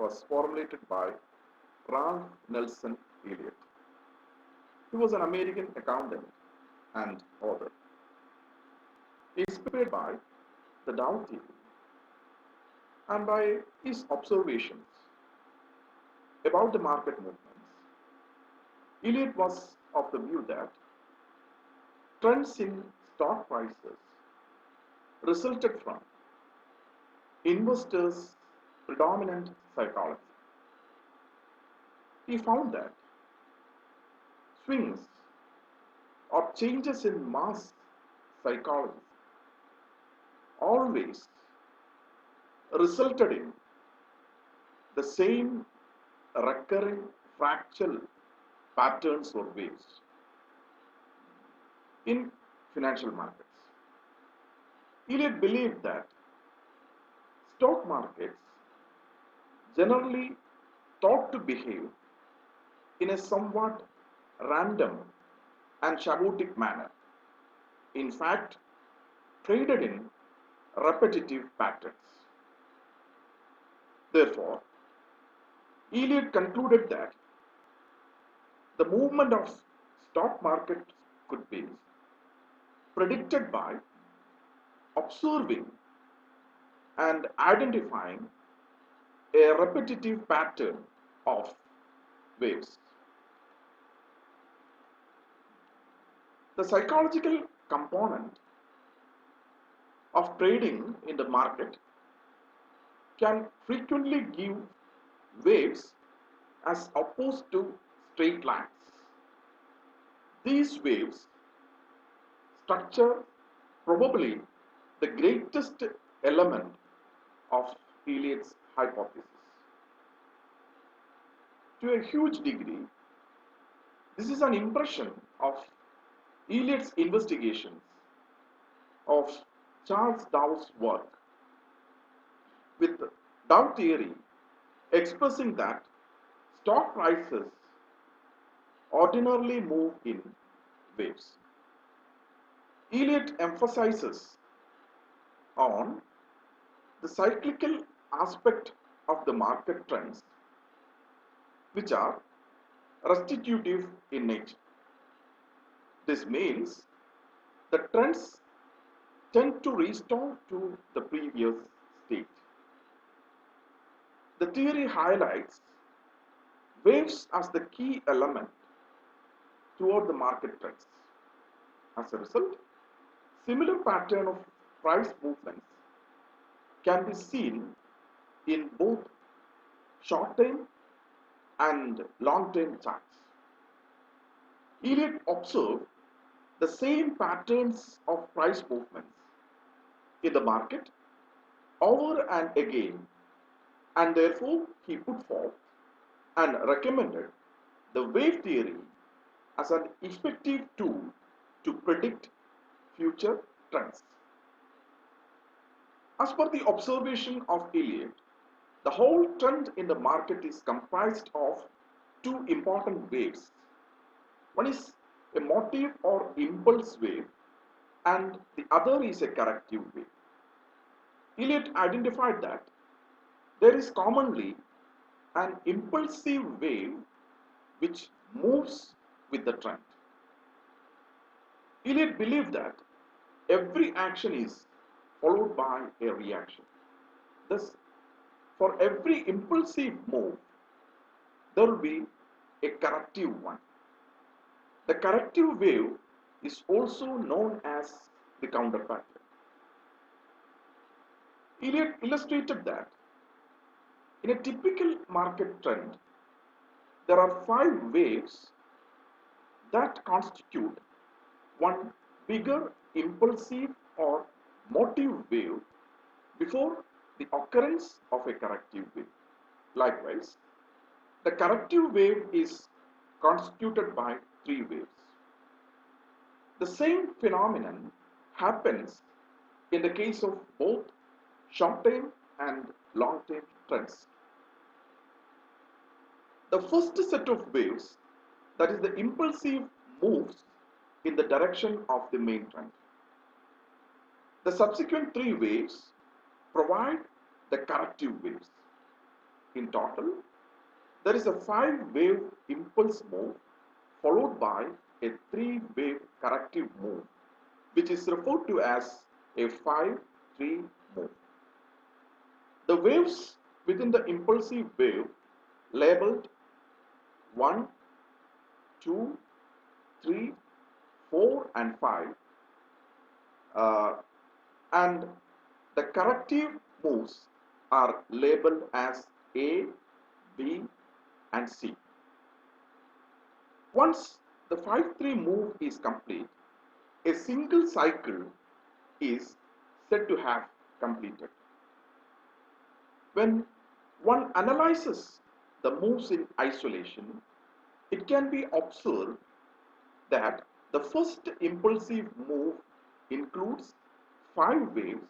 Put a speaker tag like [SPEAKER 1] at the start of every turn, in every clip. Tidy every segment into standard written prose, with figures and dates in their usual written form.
[SPEAKER 1] was formulated by Ralph Nelson Elliot. He was an American accountant and author. Inspired by the Dow theory and by his observations about the market movements, Elliot was of the view that trends in stock prices resulted from investors' predominant psychology. He found that swings or changes in mass psychology always resulted in the same recurring fractal patterns or waves in financial markets. Elliot believed that stock markets generally taught to behave in a somewhat random and chaotic manner. In fact, traded in repetitive patterns. Therefore, Elliot concluded that the movement of stock market could be predicted by observing and identifying a repetitive pattern of waves. The psychological component of trading in the market can frequently give waves as opposed to straight lines. These waves structure probably the greatest element of Elliot's hypothesis. To a huge degree, this is an impression of Elliot's investigations of Charles Dow's work, with Dow theory expressing that stock prices ordinarily move in waves. Elliot emphasizes on the cyclical aspect of the market trends, which are restitutive in nature. This means the trends tend to restore to the previous state. The theory highlights waves as the key element toward the market trends. As a result, similar pattern of price movements can be seen in both short-term and long-term charts. Elliot observed the same patterns of price movements in the market over and again, and therefore he put forth and recommended the wave theory as an effective tool to predict future trends. As per the observation of Elliot, the whole trend in the market is comprised of two important waves. One is a motive or impulse wave, and the other is a corrective wave. Elliot identified that there is commonly an impulsive wave which moves with the trend. Elliot believed that every action is followed by a reaction. Thus, for every impulsive move, there will be a corrective one. The corrective wave is also known as the counter pattern. Elliot illustrated that in a typical market trend, there are 5 waves that constitute one bigger impulsive or motive wave before the occurrence of a corrective wave. Likewise, the corrective wave is constituted by 3 waves. The same phenomenon happens in the case of both short-term and long-term trends. The first set of waves, that is the impulsive, moves in the direction of the main trend. The subsequent 3 waves provide the corrective waves. In total, there is a 5-wave impulse move followed by a 3-wave corrective move, which is referred to as a 5-3 move. The waves within the impulsive wave labeled 1, 2, 3, 4 and 5 and the corrective moves are labeled as A, B and C. Once the 5-3 move is complete, a single cycle is said to have completed. When one analyzes the moves in isolation, it can be observed that the first impulsive move includes 5 waves,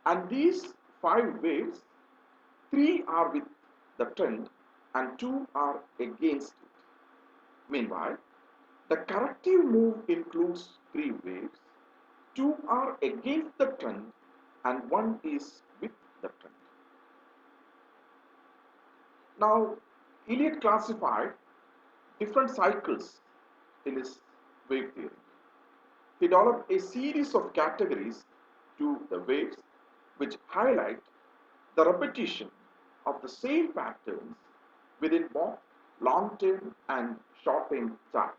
[SPEAKER 1] and these 5 waves, 3 are with the trend and 2 are against it. Meanwhile, the corrective move includes 3 waves, 2 are against the trend and 1 is with the trend. Now, Elliot classified different cycles in his wave theory. He developed a series of categories to the waves which highlight the repetition of the same patterns within both long-term and short-term charts.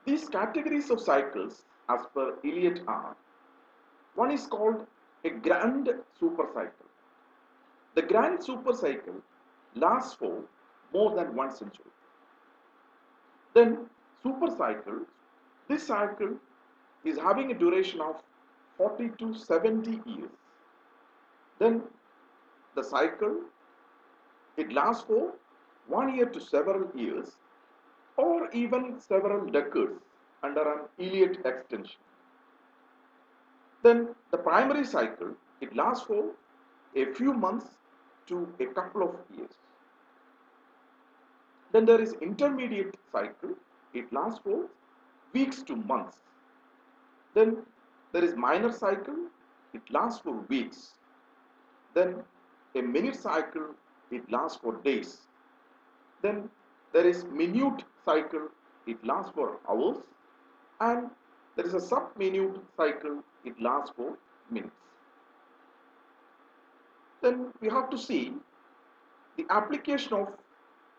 [SPEAKER 1] These categories of cycles, as per Elliot, are: one is called a grand supercycle. The grand supercycle lasts for more than 1 century. Then supercycle, this cycle is having a duration of 40 to 70 years. Then the cycle, it lasts for 1 year to several years or even several decades under an Elliot extension. Then the primary cycle, it lasts for a few months to a couple of years. Then there is intermediate cycle, it lasts for weeks to months. Then there is minor cycle, it lasts for weeks. Then a minute cycle, it lasts for days. Then there is minute cycle, it lasts for hours. And there is a sub-minute cycle, it lasts for minutes. Then we have to see the application of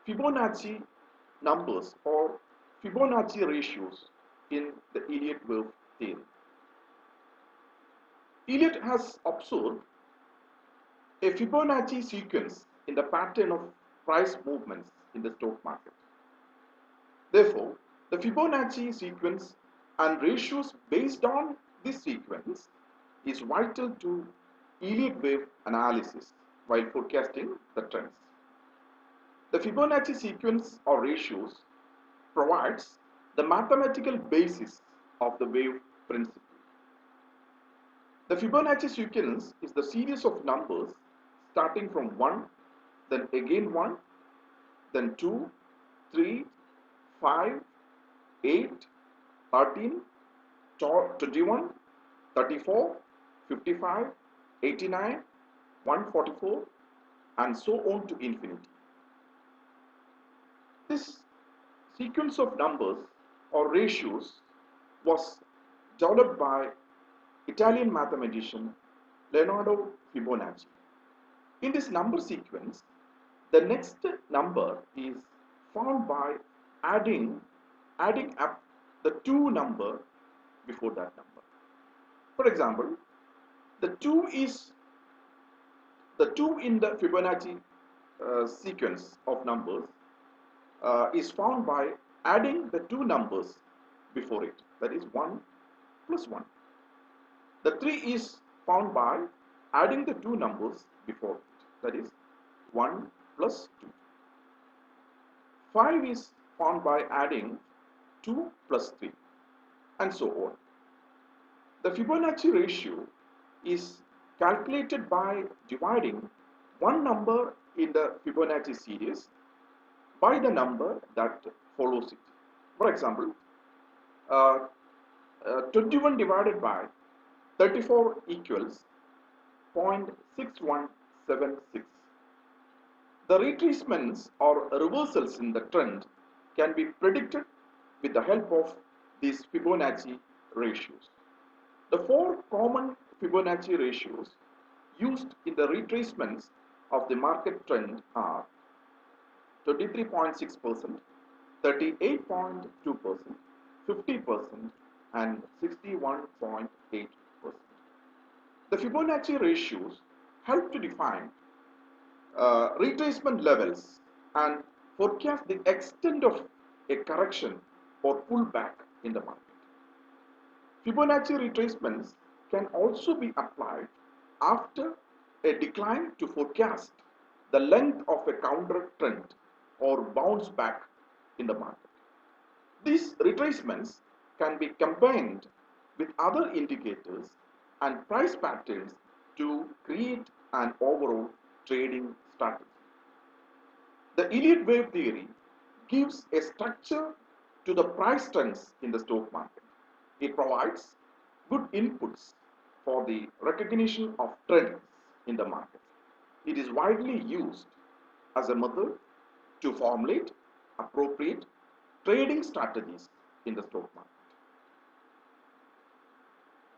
[SPEAKER 1] Fibonacci numbers or Fibonacci ratios in the Elliot wave theory. Elliot has observed a Fibonacci sequence in the pattern of price movements in the stock market. Therefore, the Fibonacci sequence and ratios based on this sequence is vital to Elliot wave analysis while forecasting the trends. The Fibonacci sequence or ratios provides the mathematical basis of the wave principle. The Fibonacci sequence is the series of numbers starting from 1, then again 1, then 2, 3, 5, 8, 13, 21, 34, 55, 89, 144 and so on to infinity. This sequence of numbers or ratios was developed by Italian mathematician Leonardo Fibonacci. In this number sequence, the next number is found by adding up the 2 number before that number. For example, the 2 in the Fibonacci sequence of numbers is found by adding the 2 numbers before it, that is 1 plus 1. The 3 is found by adding the 2 numbers before it, that is 1 plus 2. 5 is found by adding 2 plus 3 and so on. The Fibonacci ratio is calculated by dividing one number in the Fibonacci series by the number that follows it. For example, 21 divided by 34 equals 0.6176. The retracements or reversals in the trend can be predicted with the help of these Fibonacci ratios. The four common Fibonacci ratios used in the retracements of the market trend are 23.6%, 38.2%, 50%, and 61.8%. The Fibonacci ratios help to define retracement levels and forecast the extent of a correction or pullback in the market. Fibonacci retracements can also be applied after a decline to forecast the length of a counter trend or bounce back in the market. These retracements can be combined with other indicators and price patterns to create an overall trading strategy. The Elliott wave theory gives a structure to the price trends in the stock market. It provides good inputs for the recognition of trends in the market. It is widely used as a method to formulate appropriate trading strategies in the stock market.